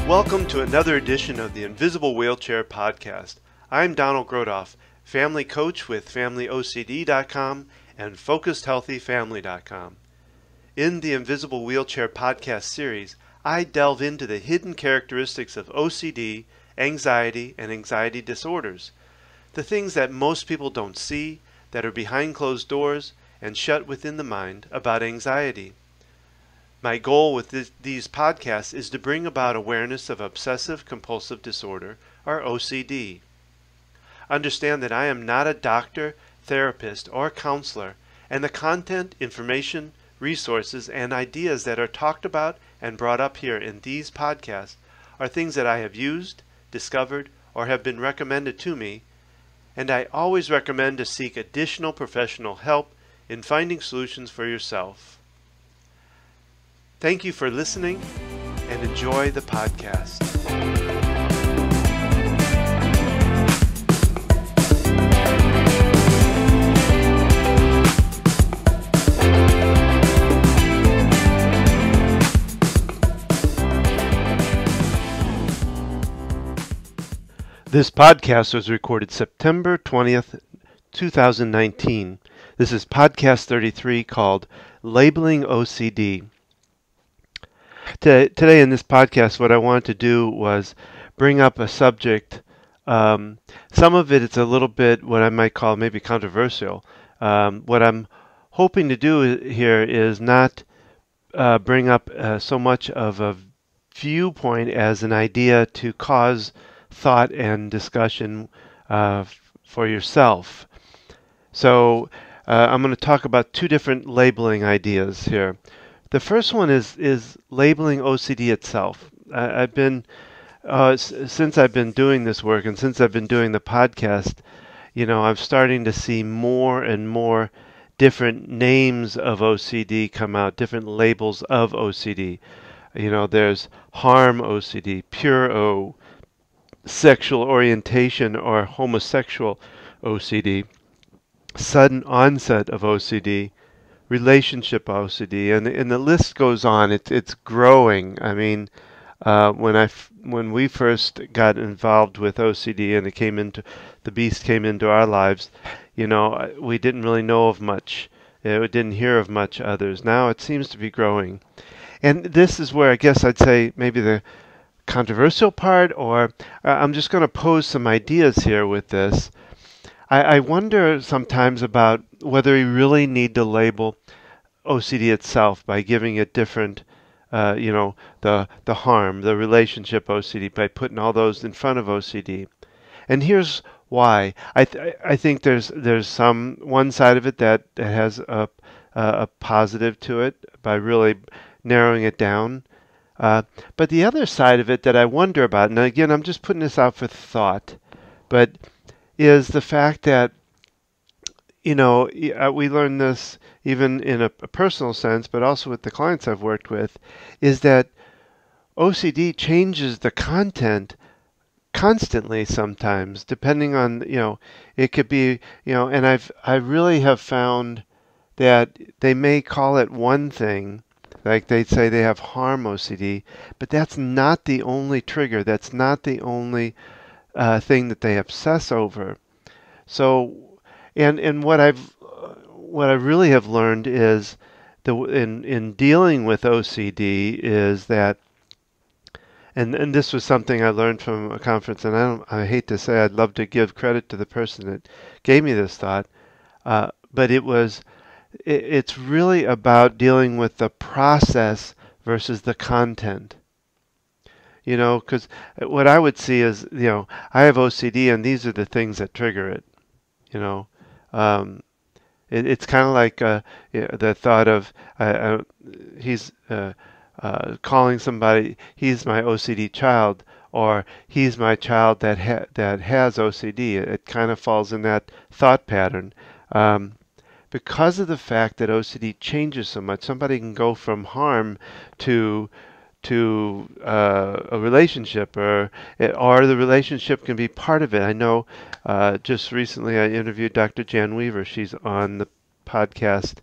Welcome to another edition of the Invisible Wheelchair Podcast. I'm Donald Grodoff, family coach with FamilyOCD.com and FocusedHealthyFamily.com. In the Invisible Wheelchair Podcast series, I delve into the hidden characteristics of OCD, anxiety, and anxiety disorders. The things that most people don't see, that are behind closed doors and shut within the mind about anxiety. My goal with these podcasts is to bring about awareness of Obsessive Compulsive Disorder, or OCD. Understand that I am not a doctor, therapist, or counselor, and the content, information, resources, and ideas that are talked about and brought up here in these podcasts are things that I have used, discovered, or have been recommended to me, and I always recommend to seek additional professional help in finding solutions for yourself. Thank you for listening and enjoy the podcast. This podcast was recorded September 20th, 2019. This is podcast 33 called Labeling OCD. Today in this podcast, what I wanted to do was bring up a subject. Some of it's a little bit what I might call maybe controversial. What I'm hoping to do here is not bring up so much of a viewpoint as an idea to cause thought and discussion for yourself. So I'm going to talk about two different labeling ideas here. The first one is labeling OCD itself. I've been since I've been doing this work and since I've been doing the podcast, I'm starting to see more and more different names of OCD come out, different labels of OCD. There's harm OCD, pure O, sexual orientation or homosexual OCD, sudden onset of OCD, relationship OCD, and the list goes on. It's growing. I mean, when we first got involved with OCD and the beast came into our lives, we didn't really know of much. We didn't hear of much others. Now it seems to be growing, and this is where I guess I'd say maybe the controversial part, or I'm just going to pose some ideas here with this. I wonder sometimes about whether we really need to label OCD itself by giving it different, the harm, the relationship OCD, by putting all those in front of OCD. And here's why. I think there's some one side of it that has a positive to it by really narrowing it down. But the other side of it that I wonder about, and again, I'm just putting this out for thought, but is the fact that, we learn this even in a personal sense, but also with the clients I've worked with, is that OCD changes the content constantly sometimes, depending on, it could be, and I really have found that they may call it one thing, like they say they have harm OCD, but that's not the only trigger. That's not the only thing that they obsess over. So, and what I really have learned is in dealing with OCD is that, and this was something I learned from a conference, and I hate to say, I'd love to give credit to the person that gave me this thought, but it's really about dealing with the process versus the content. Because what I would see is, I have OCD and these are the things that trigger it. It's kind of like the thought of he's calling somebody, he's my OCD child, or he's my child that has OCD. It kind of falls in that thought pattern. Because of the fact that OCD changes so much, somebody can go from harm to a relationship, or the relationship can be part of it. I know just recently I interviewed Dr. Jan Weaver. She's on the podcast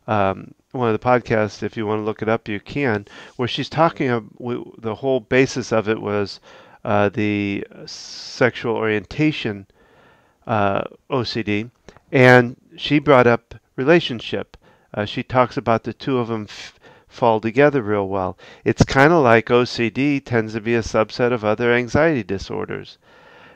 one of the podcasts. If you want to look it up, you can. Where she's talking, the whole basis of it was the sexual orientation OCD, and she brought up relationship. She talks about the two of them fall together real well. It's kind of like OCD tends to be a subset of other anxiety disorders.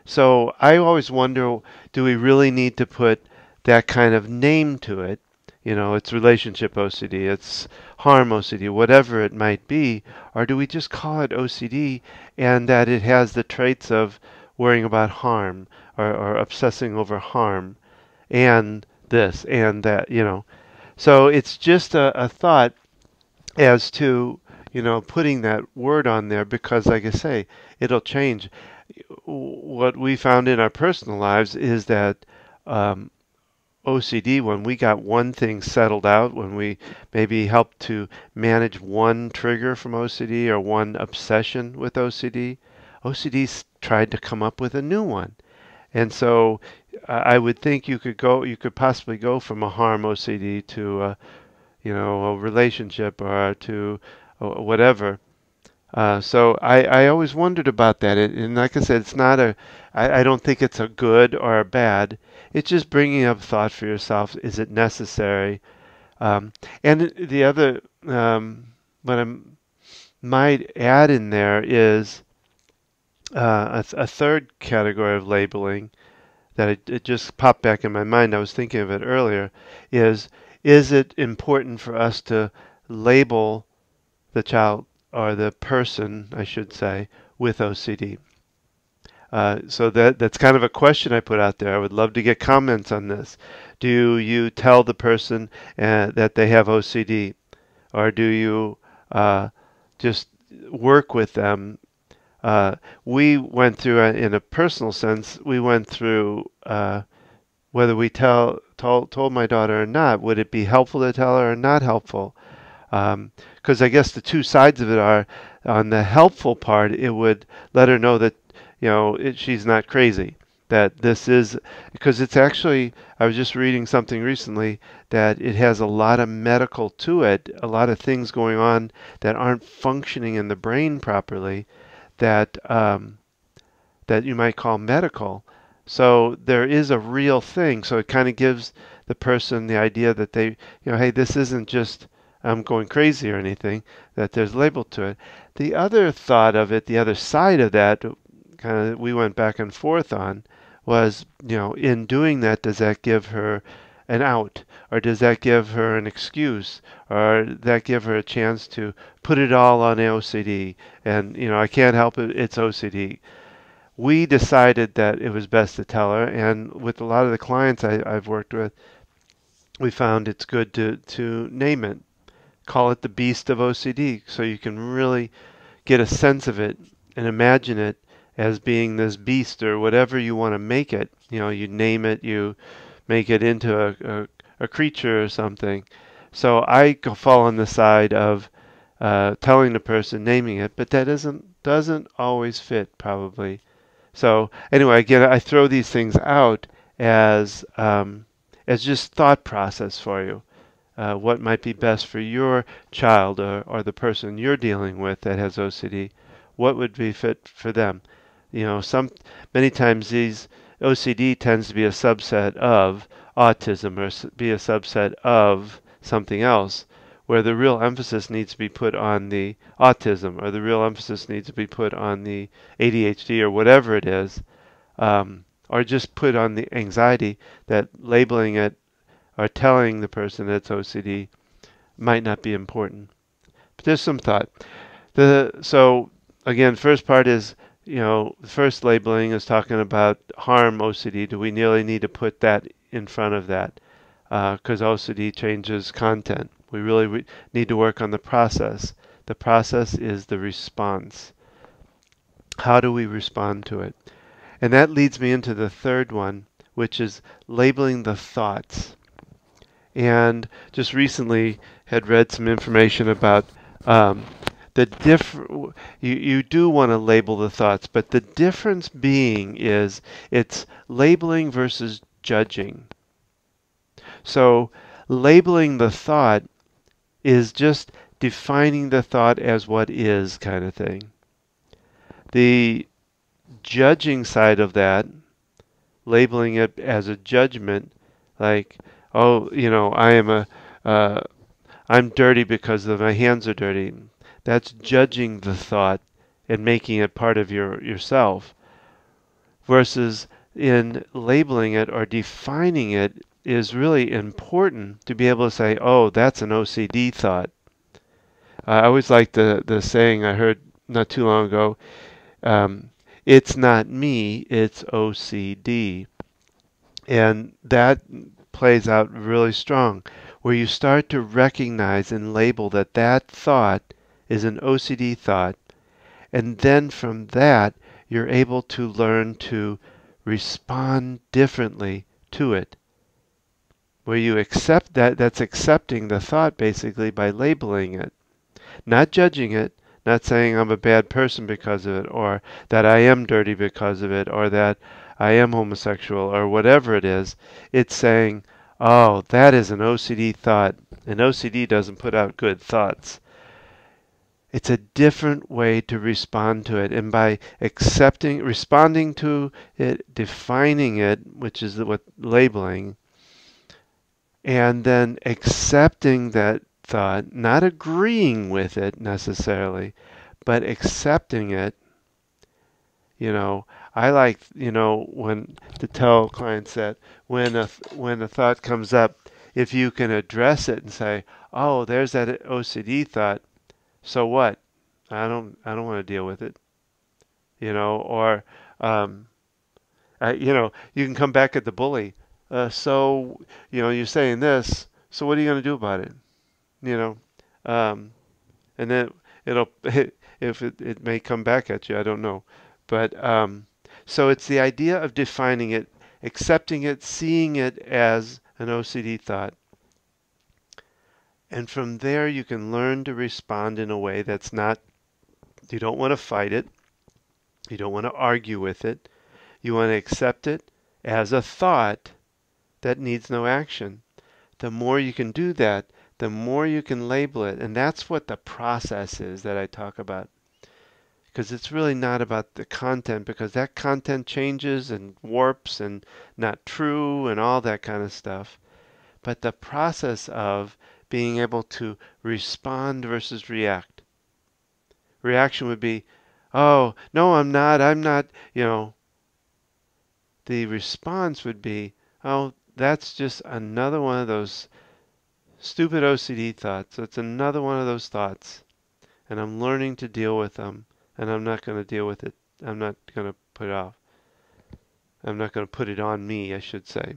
So I always wonder, do we really need to put that kind of name to it? You know, it's relationship OCD, it's harm OCD, whatever it might be, or do we just call it OCD and that it has the traits of worrying about harm or obsessing over harm and this and that, you know. So it's just a thought as to, you know, putting that word on there because, like I say, it'll change. What we found in our personal lives is that OCD, when we got one thing settled out, when we maybe helped to manage one trigger from OCD or one obsession with OCD, OCD tried to come up with a new one. And so I would think you could possibly go from a harm OCD to a relationship or to whatever. So I always wondered about that. And like I said, it's not I don't think it's a good or a bad. It's just bringing up thought for yourself. Is it necessary? And the other, what I might add in there is a third category of labeling that it just popped back in my mind. I was thinking of it earlier. Is it important for us to label the child or the person, I should say, with OCD? So that's kind of a question I put out there. I would love to get comments on this. Do you tell the person that they have OCD, or do you just work with them? We went through, in a personal sense, we went through whether we told my daughter or not. Would it be helpful to tell her or not helpful? Because I guess the two sides of it are, on the helpful part, it would let her know that, you know, she's not crazy. That this is, because it's actually, I was just reading something recently that it has a lot of medical to it, a lot of things going on that aren't functioning in the brain properly, that that you might call medical. So there is a real thing. So it kind of gives the person the idea that they, you know, hey, this isn't just I'm going crazy or anything, that there's label to it. The other thought of it, the other side of that, kind of we went back and forth on, was, you know, in doing that, does that give her an out, or does that give her an excuse, or that give her a chance to put it all on OCD and, you know, I can't help it, it's OCD. We decided that it was best to tell her, and with a lot of the clients I've worked with, we found it's good to name it. Call it the beast of OCD, so you can really get a sense of it and imagine it as being this beast or whatever you want to make it. You know, you name it, you make it into a creature or something. So I fall on the side of telling the person, naming it, but that doesn't always fit probably. So anyway, again, I throw these things out as just thought process for you. What might be best for your child or the person you're dealing with that has OCD? What would be fit for them? You know, many times these OCD tends to be a subset of autism or be a subset of something else, where the real emphasis needs to be put on the autism, or the real emphasis needs to be put on the ADHD or whatever it is, or just put on the anxiety, that labeling it or telling the person that it's OCD might not be important. But there's some thought. So again, first part is, you know, the first labeling is talking about harm OCD. Do we really need to put that in front of that? Because OCD changes content. We really need to work on the process. The process is the response. How do we respond to it? And that leads me into the third one, which is labeling the thoughts. And just recently had read some information about you do want to label the thoughts, but the difference being is it's labeling versus judging. So labeling the thought is just defining the thought as what is kind of thing. The judging side of that, labeling it as a judgment, like, oh, uh, I'm dirty because my hands are dirty. That's judging the thought and making it part of yourself. Versus in labeling it or defining it is really important to be able to say, oh, that's an OCD thought. I always like the saying I heard not too long ago, it's not me, it's OCD. And that plays out really strong, where you start to recognize and label that that thought is an OCD thought. And then from that, you're able to learn to respond differently to it. Where you accept that's accepting the thought basically by labeling it. Not judging it, not saying I'm a bad person because of it, or that I am dirty because of it, or that I am homosexual, or whatever it is. It's saying, oh, that is an OCD thought, and OCD doesn't put out good thoughts. It's a different way to respond to it, and by responding to it, defining it, which is what labeling, and then accepting that thought, not agreeing with it necessarily, but accepting it. I like, when to tell clients that when a thought comes up, if you can address it and say, "Oh, there's that OCD thought. So what? I don't want to deal with it." Or you can come back at the bully. So, you're saying this. So what are you going to do about it? You know, um, and then if it may come back at you, I don't know. But so it's the idea of defining it, accepting it, seeing it as an OCD thought. And from there, you can learn to respond in a way that's not, you don't want to fight it. You don't want to argue with it. You want to accept it as a thought that needs no action. The more you can do that, the more you can label it. And that's what the process is that I talk about. Because it's really not about the content, because that content changes and warps and not true and all that kind of stuff. But the process of being able to respond versus react. Reaction would be, oh, no, I'm not, The response would be, oh, that's just another one of those stupid OCD thoughts. It's another one of those thoughts. And I'm learning to deal with them. And I'm not going to deal with it. I'm not going to put it off. I'm not going to put it on me, I should say.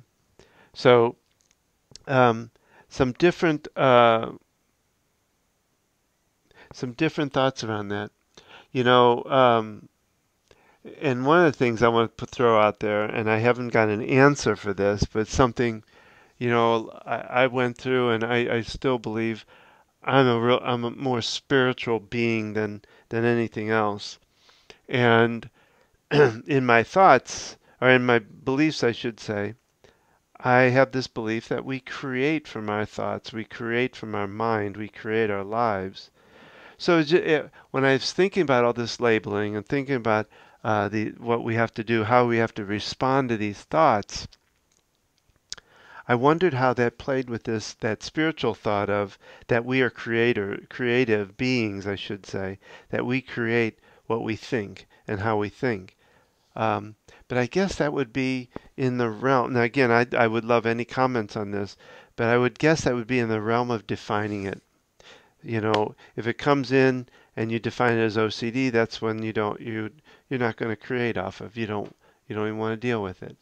So, some different thoughts around that. And one of the things I want to throw out there, and I haven't got an answer for this, but something, I went through, and I still believe I'm a more spiritual being than anything else. And in my thoughts, or in my beliefs, I should say, I have this belief that we create from our thoughts, we create from our mind, we create our lives. So when I was thinking about all this labeling and thinking about what we have to do, how we have to respond to these thoughts, I wondered how that played with that spiritual thought of that we are creative beings, I should say, that we create what we think and how we think. But I guess that would be in the realm. Now, again, I would love any comments on this, but I would guess that would be in the realm of defining it. If it comes in and you define it as OCD, that's when you're not going to create off of. You don't even want to deal with it.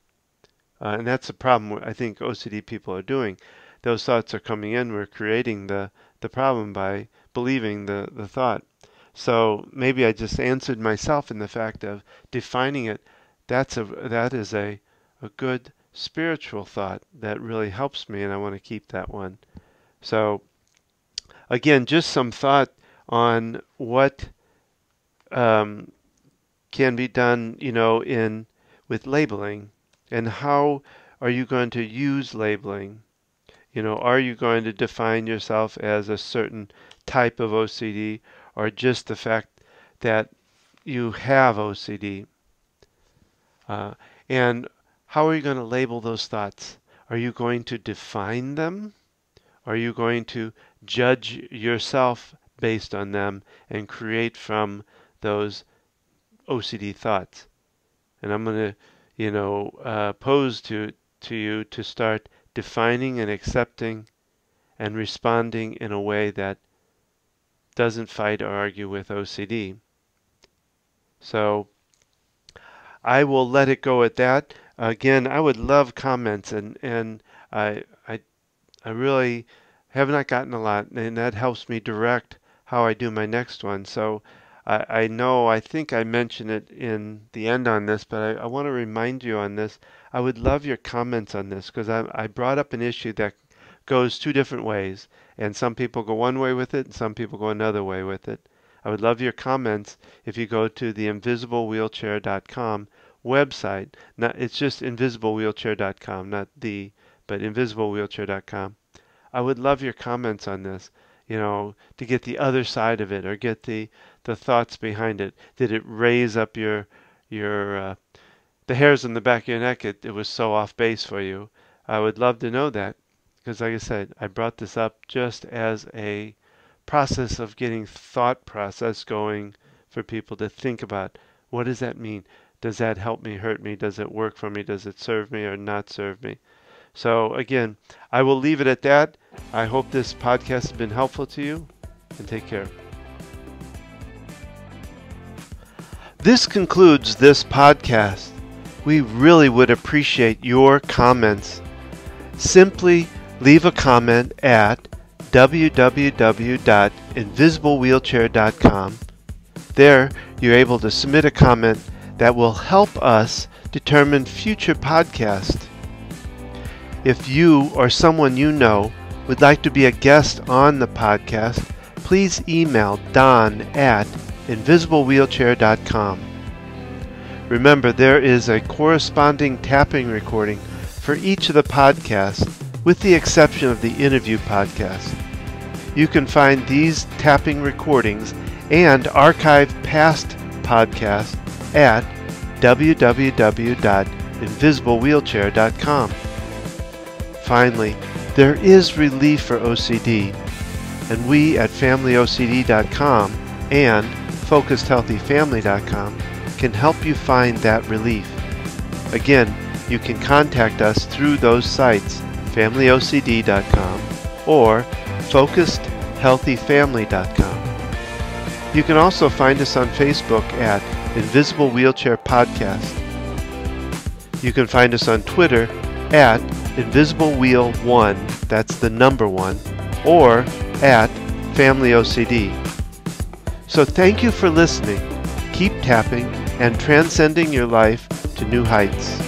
And that's the problem I think OCD people are doing. Those thoughts are coming in. We're creating the problem by believing the thought. So maybe I just answered myself in the fact of defining it. That is a good spiritual thought that really helps me, and I want to keep that one. So again, just some thought on what can be done, with labeling, and how are you going to use labeling Are you going to define yourself as a certain type of OCD, or just the fact that you have OCD? And how are you going to label those thoughts? Are you going to define them? Are you going to judge yourself based on them and create from those OCD thoughts? And I'm going to, pose to you to start defining and accepting and responding in a way that doesn't fight or argue with OCD. So I will let it go at that. Again, I would love comments, and I really have not gotten a lot, and that helps me direct how I do my next one. So I think I mentioned it in the end on this, but I want to remind you on this. I would love your comments on this, because I brought up an issue that goes two different ways, and some people go one way with it, and some people go another way with it. I would love your comments if you go to the invisiblewheelchair.com website. Now, it's just invisiblewheelchair.com, but invisiblewheelchair.com. I would love your comments on this, to get the other side of it, or get the thoughts behind it. Did it raise up your the hairs on the back of your neck? It was so off base for you. I would love to know that, because like I said, I brought this up just as a process of getting thought process going for people to think about, what does that mean? Does that help me, hurt me? Does it work for me? Does it serve me or not serve me? So again, I will leave it at that. I hope this podcast has been helpful to you, and take care. This concludes this podcast. We really would appreciate your comments. Simply leave a comment at www.invisiblewheelchair.com. There, you're able to submit a comment that will help us determine future podcasts. If you or someone you know would like to be a guest on the podcast, please email don@invisiblewheelchair.com. Remember, there is a corresponding tapping recording for each of the podcasts, with the exception of the interview podcast. You can find these tapping recordings and archive past podcasts at www.invisiblewheelchair.com. Finally, there is relief for OCD, and we at FamilyOCD.com and FocusedHealthyFamily.com can help you find that relief. Again, you can contact us through those sites, FamilyOCD.com or FocusedHealthyFamily.com. You can also find us on Facebook at Invisible Wheelchair Podcast. You can find us on Twitter at InvisibleWheel1, that's the number 1, or at FamilyOCD. So thank you for listening. Keep tapping and transcending your life to new heights.